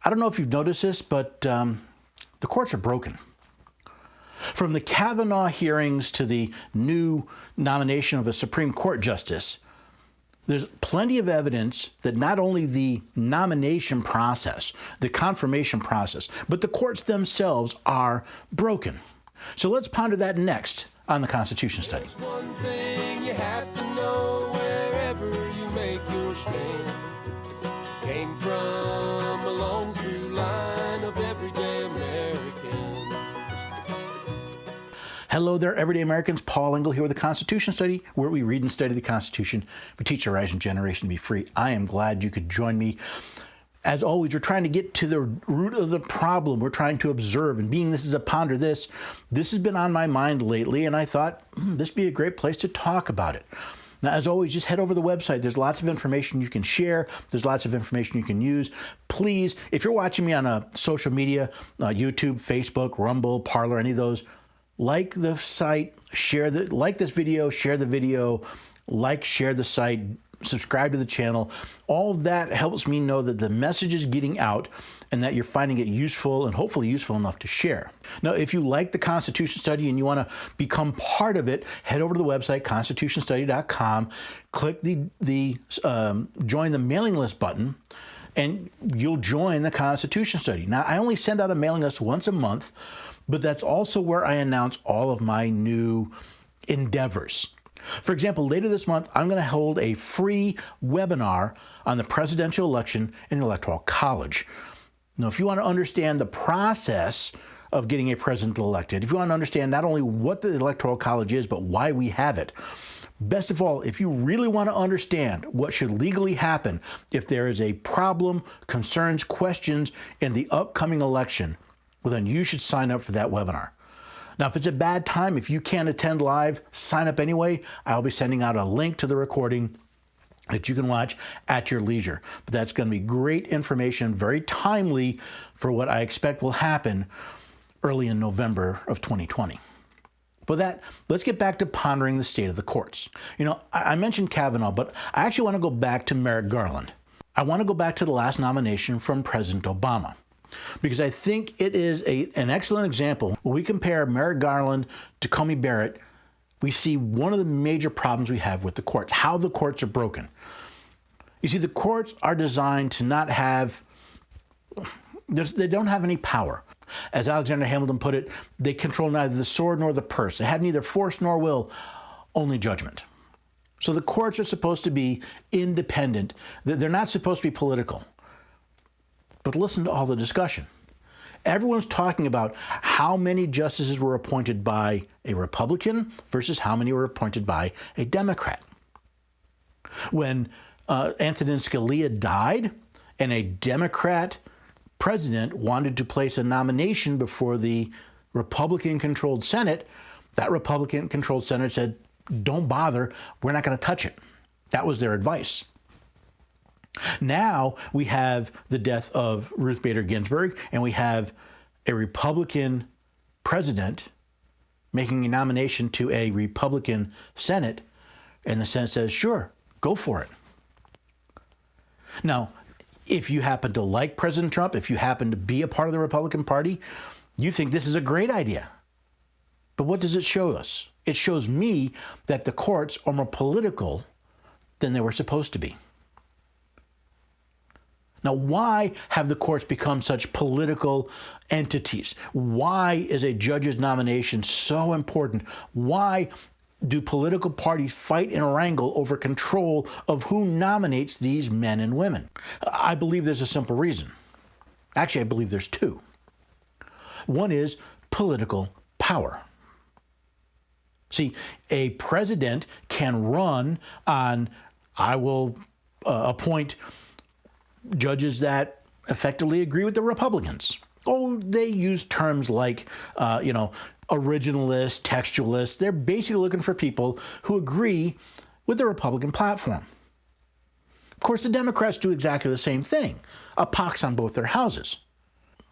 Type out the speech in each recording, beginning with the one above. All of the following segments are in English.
I don't know if you've noticed this, but the courts are broken. From the Kavanaugh hearings to the new nomination of a Supreme Court justice, there's plenty of evidence that not only the nomination process, the confirmation process, but the courts themselves are broken. So let's ponder that next on the Constitution Study. There's one thing you have to know wherever you make your stand. Came from a long through line of everyday Americans. Hello there, everyday Americans. Paul Engel here with the Constitution Study, where we read and study the Constitution. We teach a rising generation to be free. I am glad you could join me. As always, we're trying to get to the root of the problem. We're trying to observe, and being this is a ponder this has been on my mind lately, and I thought this would be a great place to talk about it. Now, as always, just head over to the website. There's lots of information you can share. There's lots of information you can use. Please, if you're watching me on a social media, YouTube, Facebook, Rumble, Parler, any of those, like the site, like this video, share the video, share the site, subscribe to the channel. All of that helps me know that the message is getting out and that you're finding it useful and hopefully useful enough to share. Now, if you like the Constitution Study and you want to become part of it, head over to the website, constitutionstudy.com, click the join the mailing list button, and you'll join the Constitution Study. Now, I only send out a mailing list once a month, but that's also where I announce all of my new endeavors. For example, later this month, I'm going to hold a free webinar on the presidential election and the Electoral College. Now, if you want to understand the process of getting a president elected, if you want to understand not only what the Electoral College is, but why we have it, best of all, if you really want to understand what should legally happen if there is a problem, concerns, questions in the upcoming election, well, then you should sign up for that webinar. Now, if it's a bad time, if you can't attend live, sign up anyway. I'll be sending out a link to the recording that you can watch at your leisure. But that's going to be great information, very timely for what I expect will happen early in November of 2020. But that, let's get back to pondering the state of the courts. You know, I mentioned Kavanaugh, but I actually want to go back to Merrick Garland. I want to go back to the last nomination from President Obama, because I think it is an excellent example. When we compare Merrick Garland to Coney Barrett, we see one of the major problems we have with the courts, how the courts are broken. You see, the courts are designed to not have, they don't have any power. As Alexander Hamilton put it, they control neither the sword nor the purse. They have neither force nor will, only judgment. So the courts are supposed to be independent. They're not supposed to be political. But listen to all the discussion. Everyone's talking about how many justices were appointed by a Republican versus how many were appointed by a Democrat. When Antonin Scalia died and a Democrat president wanted to place a nomination before the Republican-controlled Senate, that Republican-controlled Senate said, don't bother, we're not going to touch it. That was their advice. Now we have the death of Ruth Bader Ginsburg, and we have a Republican president making a nomination to a Republican Senate, and the Senate says, sure, go for it. Now, if you happen to like President Trump, if you happen to be a part of the Republican Party, you think this is a great idea. But what does it show us? It shows me that the courts are more political than they were supposed to be. Now, why have the courts become such political entities? Why is a judge's nomination so important? Why do political parties fight and wrangle over control of who nominates these men and women? I believe there's a simple reason. Actually, I believe there's two. One is political power. See, a president can run on, I will appoint judges that effectively agree with the Republicans. Oh, they use terms like, originalist, textualist. They're basically looking for people who agree with the Republican platform. Of course, the Democrats do exactly the same thing, a pox on both their houses.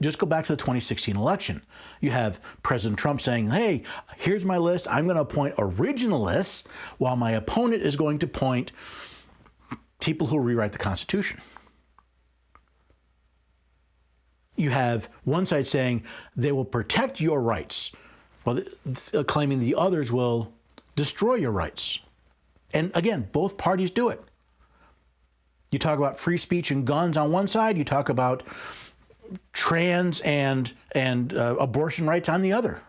Just go back to the 2016 election. You have President Trump saying, hey, here's my list. I'm going to appoint originalists, while my opponent is going to appoint people who rewrite the Constitution. You have one side saying they will protect your rights, while claiming the others will destroy your rights. And again, both parties do it. You talk about free speech and guns on one side, you talk about trans and abortion rights on the other.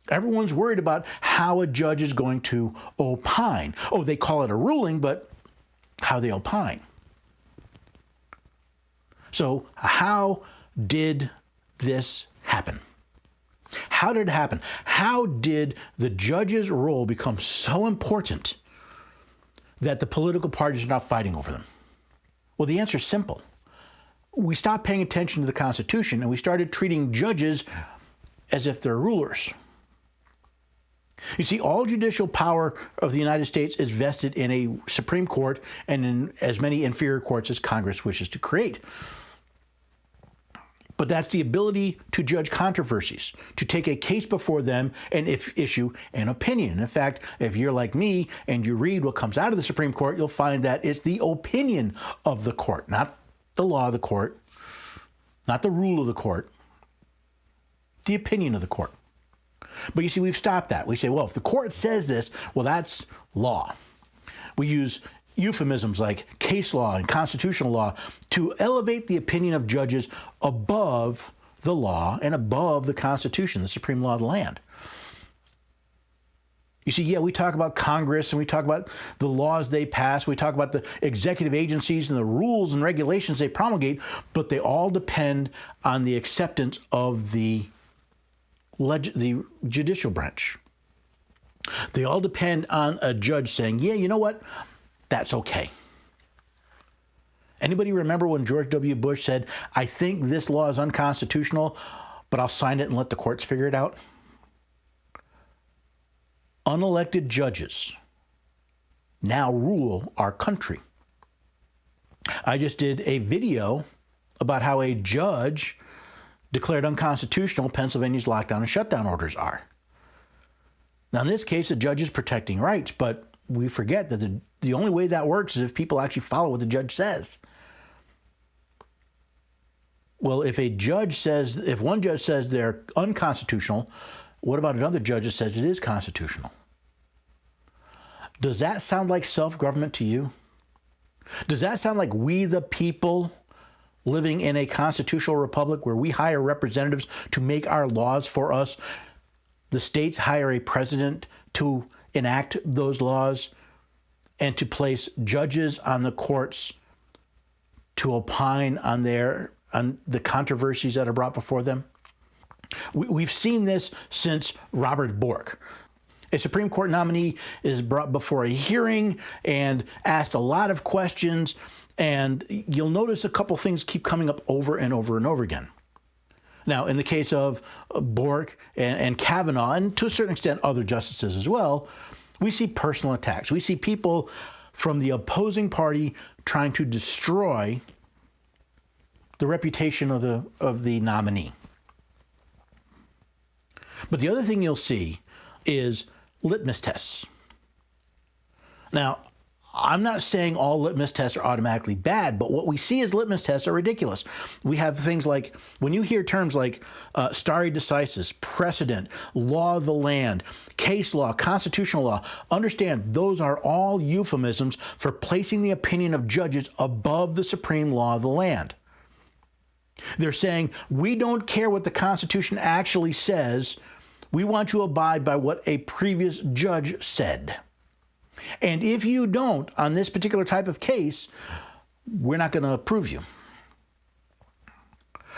Everyone's worried about how a judge is going to opine. Oh, they call it a ruling, but how they opine. So how did this happen? How did it happen? How did the judge's role become so important that the political parties are now fighting over them? Well, the answer is simple. We stopped paying attention to the Constitution and we started treating judges as if they're rulers. You see, all judicial power of the United States is vested in a Supreme Court and in as many inferior courts as Congress wishes to create. But that's the ability to judge controversies, to take a case before them and issue an opinion. In fact, if you're like me and you read what comes out of the Supreme Court, you'll find that it's the opinion of the court, not the law of the court, not the rule of the court, the opinion of the court. But you see, we've stopped that. We say, well, if the court says this, well, that's law. We use euphemisms like case law and constitutional law to elevate the opinion of judges above the law and above the Constitution, the supreme law of the land. You see, yeah, we talk about Congress and we talk about the laws they pass, we talk about the executive agencies and the rules and regulations they promulgate, but they all depend on the acceptance of the judicial branch. They all depend on a judge saying, yeah, you know what? That's okay. Anybody remember when George W. Bush said, I think this law is unconstitutional, but I'll sign it and let the courts figure it out? Unelected judges now rule our country. I just did a video about how a judge declared unconstitutional Pennsylvania's lockdown and shutdown orders are. Now, in this case, the judge is protecting rights, but we forget that the only way that works is if people actually follow what the judge says. Well, if one judge says they're unconstitutional, what about another judge that says it is constitutional? Does that sound like self-government to you? Does that sound like we the people living in a constitutional republic where we hire representatives to make our laws for us? The states hire a president to enact those laws and to place judges on the courts to opine on the controversies that are brought before them. We've seen this since Robert Bork. A Supreme Court nominee is brought before a hearing and asked a lot of questions, and you'll notice a couple things keep coming up over and over and over again. Now, in the case of Bork and Kavanaugh, and to a certain extent other justices as well, we see personal attacks. We see people from the opposing party trying to destroy the reputation of the nominee. But the other thing you'll see is litmus tests. Now, I'm not saying all litmus tests are automatically bad, but what we see as litmus tests are ridiculous. We have things like, when you hear terms like stare decisis, precedent, law of the land, case law, constitutional law, understand those are all euphemisms for placing the opinion of judges above the supreme law of the land. They're saying, we don't care what the Constitution actually says. We want to abide by what a previous judge said. And if you don't, on this particular type of case, we're not going to approve you.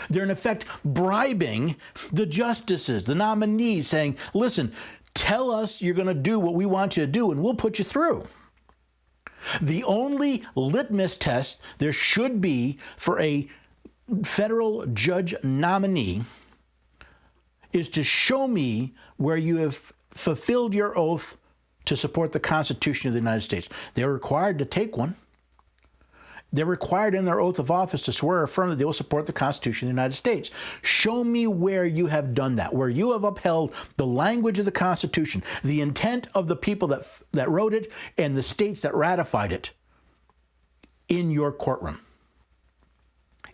They're in effect bribing the justices, the nominees, saying, listen, tell us you're going to do what we want you to do and we'll put you through. The only litmus test there should be for a federal judge nominee is to show me where you have fulfilled your oath to support the Constitution of the United States. They're required to take one. They're required in their oath of office to swear or affirm that they will support the Constitution of the United States. Show me where you have done that, where you have upheld the language of the Constitution, the intent of the people that wrote it, and the states that ratified it in your courtroom.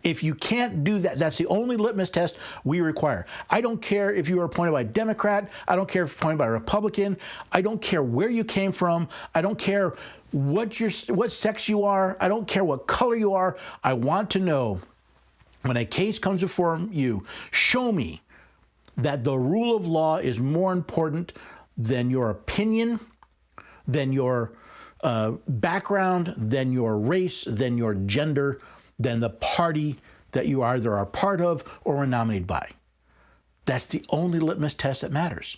If you can't do that, that's the only litmus test we require. I don't care if you were appointed by a Democrat. I don't care if you're appointed by a Republican. I don't care where you came from. I don't care what sex you are. I don't care what color you are. I want to know, when a case comes before you, show me that the rule of law is more important than your opinion, than your background, than your race, than your gender, than the party that you either are part of or are nominated by. That's the only litmus test that matters.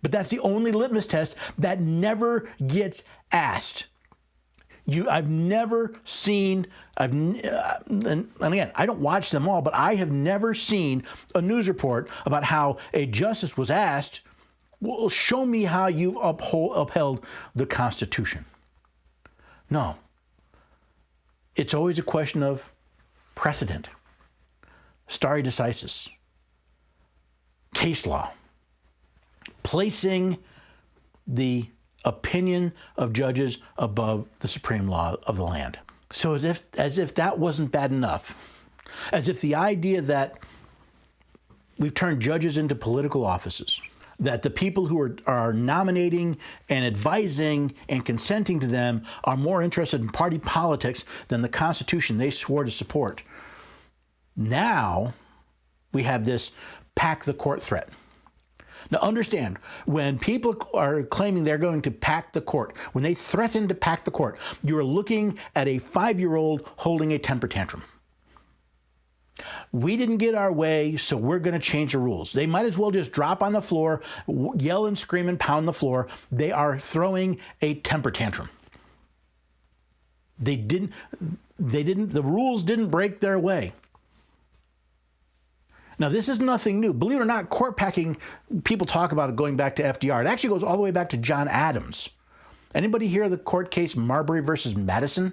But that's the only litmus test that never gets asked. I've never seen, and again, I don't watch them all, but I have never seen a news report about how a justice was asked, well, show me how you've upheld the Constitution. No. It's always a question of precedent, stare decisis, case law, placing the opinion of judges above the supreme law of the land. So as if that wasn't bad enough, as if the idea that we've turned judges into political offices, that the people who are nominating and advising and consenting to them are more interested in party politics than the Constitution they swore to support. Now we have this pack the court threat. Now understand, when people are claiming they're going to pack the court, when they threaten to pack the court, you're looking at a 5-year-old holding a temper tantrum. We didn't get our way, so we're going to change the rules. They might as well just drop on the floor, yell and scream and pound the floor. They are throwing a temper tantrum. The rules didn't break their way. Now, this is nothing new. Believe it or not, court packing, people talk about it going back to FDR. It actually goes all the way back to John Adams. Anybody hear the court case Marbury versus Madison?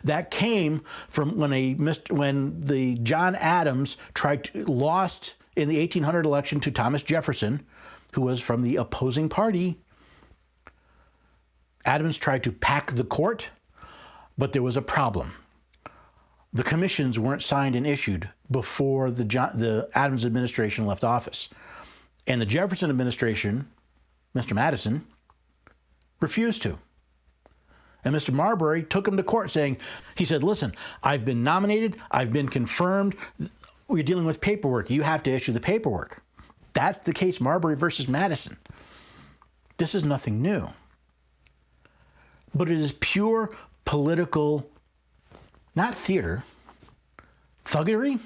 That came from when the John Adams lost in the 1800 election to Thomas Jefferson, who was from the opposing party. Adams tried to pack the court, but there was a problem. The commissions weren't signed and issued before the Adams administration left office. And the Jefferson administration, Mr. Madison, refused to. And Mr. Marbury took him to court he said, listen, I've been nominated, I've been confirmed, we're dealing with paperwork, you have to issue the paperwork. That's the case Marbury versus Madison. This is nothing new. But it is pure political, not theater, thuggery.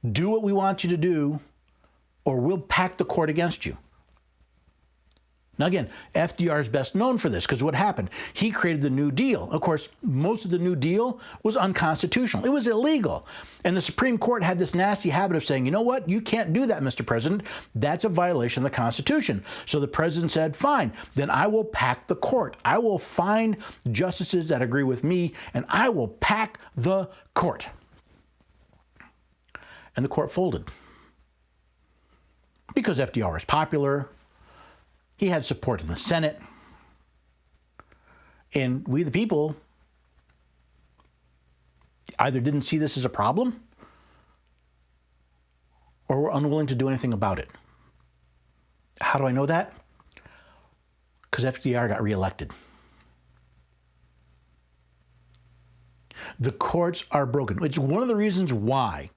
Do what we want you to do, or we'll pack the court against you. Now again, FDR is best known for this because what happened? He created the New Deal. Of course, most of the New Deal was unconstitutional. It was illegal. And the Supreme Court had this nasty habit of saying, you know what? You can't do that, Mr. President. That's a violation of the Constitution. So the president said, fine, then I will pack the court. I will find justices that agree with me, and I will pack the court. And the court folded. Because FDR was popular. He had support in the Senate. And we, the people, either didn't see this as a problem or were unwilling to do anything about it. How do I know that? Because FDR got reelected. The courts are broken. It's one of the reasons why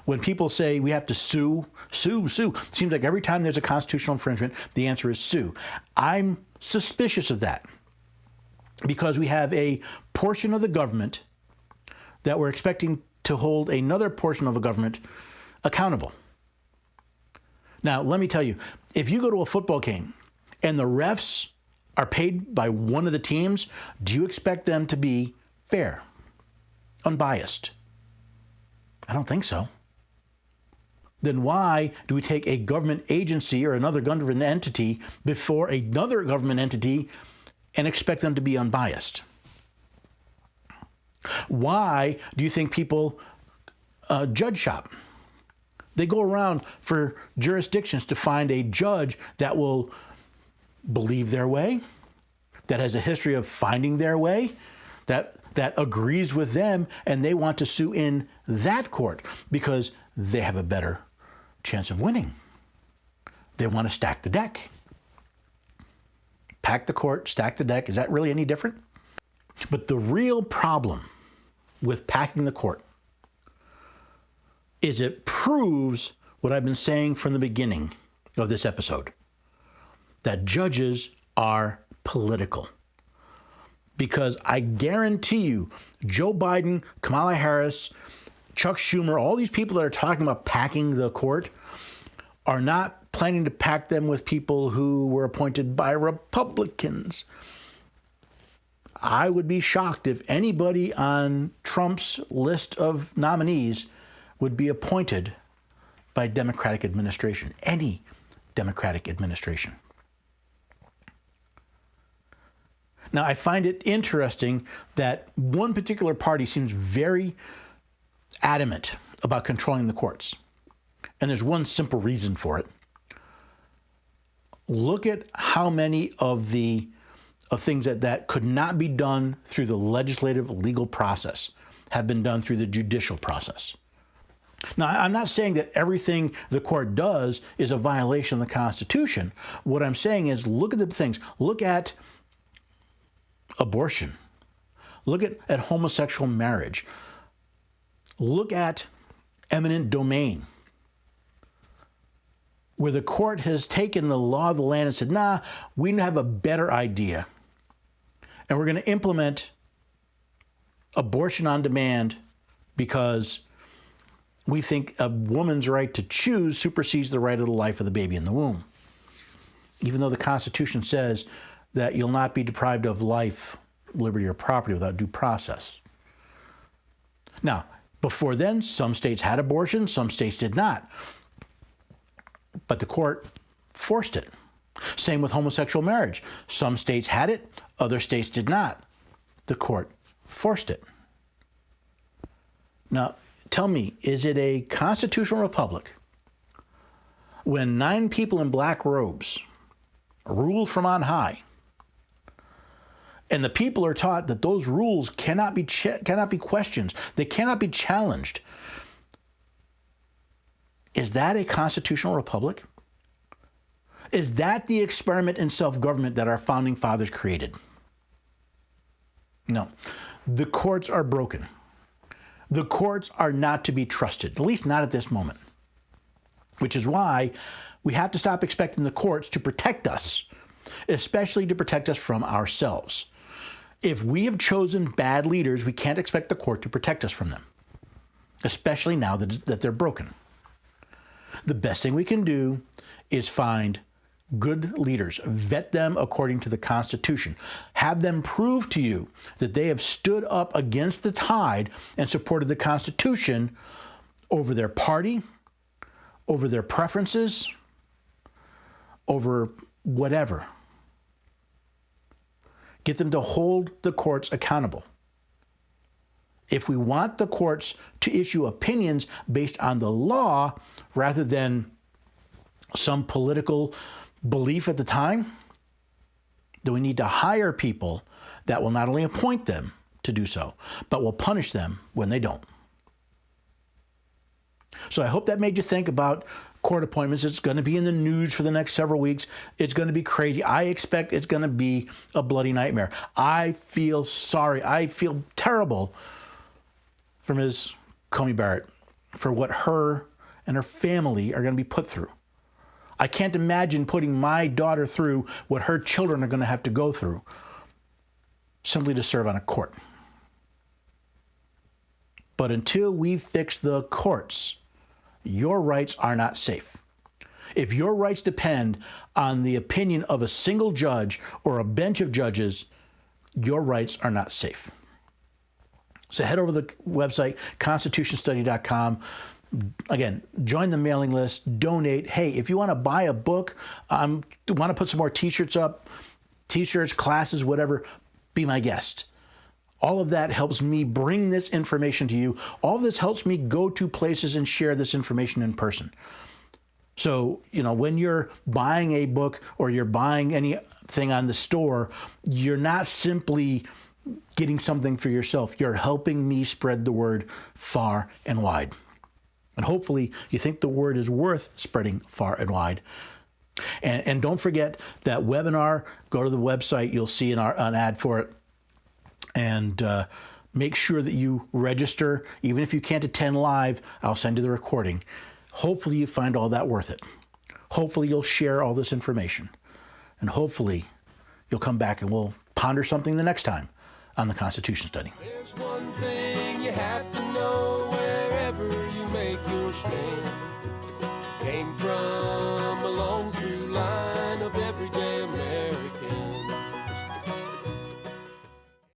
when people say we have to sue, it seems like every time there's a constitutional infringement, the answer is sue. I'm suspicious of that because we have a portion of the government that we're expecting to hold another portion of the government accountable. Now, let me tell you, if you go to a football game and the refs are paid by one of the teams, do you expect them to be fair, unbiased? I don't think so. Then why do we take a government agency or another government entity before another government entity and expect them to be unbiased? Why do you think people judge shop? They go around for jurisdictions to find a judge that will believe their way, that has a history of finding their way, that agrees with them, and they want to sue in that court because they have a better chance of winning. They want to stack the deck. Pack the court, stack the deck. Is that really any different? But the real problem with packing the court is it proves what I've been saying from the beginning of this episode, that judges are political. Because I guarantee you, Joe Biden, Kamala Harris, Chuck Schumer, all these people that are talking about packing the court are not planning to pack them with people who were appointed by Republicans. I would be shocked if anybody on Trump's list of nominees would be appointed by Democratic administration, any Democratic administration. Now, I find it interesting that one particular party seems very adamant about controlling the courts. And there's one simple reason for it. Look at how many of things that could not be done through the legislative legal process have been done through the judicial process. Now, I'm not saying that everything the court does is a violation of the Constitution. What I'm saying is look at the things. Look at abortion. Look at homosexual marriage. Look at eminent domain, where the court has taken the law of the land and said, nah, we have a better idea. And we're going to implement abortion on demand because we think a woman's right to choose supersedes the right of the life of the baby in the womb. Even though the Constitution says that you'll not be deprived of life, liberty, or property without due process. Now, before then, some states had abortion, some states did not. But the court forced it. Same with homosexual marriage. Some states had it, other states did not. The court forced it. Now, tell me, is it a constitutional republic when 9 people in black robes rule from on high, and the people are taught that those rules cannot be questioned, they cannot be challenged? Is that a constitutional republic? Is that the experiment in self-government that our founding fathers created? No. The courts are broken. The courts are not to be trusted, at least not at this moment. Which is why we have to stop expecting the courts to protect us, especially to protect us from ourselves. If we have chosen bad leaders, we can't expect the court to protect us from them, especially now that they're broken. The best thing we can do is find good leaders, vet them according to the Constitution, have them prove to you that they have stood up against the tide and supported the Constitution over their party, over their preferences, over whatever. Get them to hold the courts accountable. If we want the courts to issue opinions based on the law rather than some political belief at the time, then we need to hire people that will not only appoint them to do so, but will punish them when they don't. So I hope that made you think about court appointments. It's going to be in the news for the next several weeks. It's going to be crazy. I expect it's going to be a bloody nightmare. I feel sorry. I feel terrible for Ms. Coney Barrett for what her and her family are going to be put through. I can't imagine putting my daughter through what her children are going to have to go through simply to serve on a court. But until we fix the courts, your rights are not safe. If your rights depend on the opinion of a single judge or a bench of judges, your rights are not safe. So head over to the website, constitutionstudy.com. Again, join the mailing list, donate. Hey, if you want to buy a book, want to put some more t-shirts up, t-shirts, classes, whatever, be my guest. All of that helps me bring this information to you. All of this helps me go to places and share this information in person. So, when you're buying a book or you're buying anything on the store, you're not simply getting something for yourself. You're helping me spread the word far and wide. And hopefully you think the word is worth spreading far and wide. And don't forget that webinar. Go to the website. You'll see an ad for it. And make sure that you register. Even if you can't attend live, I'll send you the recording. Hopefully you find all that worth it. Hopefully you'll share all this information. And hopefully you'll come back and we'll ponder something the next time on the Constitution Study. There's one thing you have to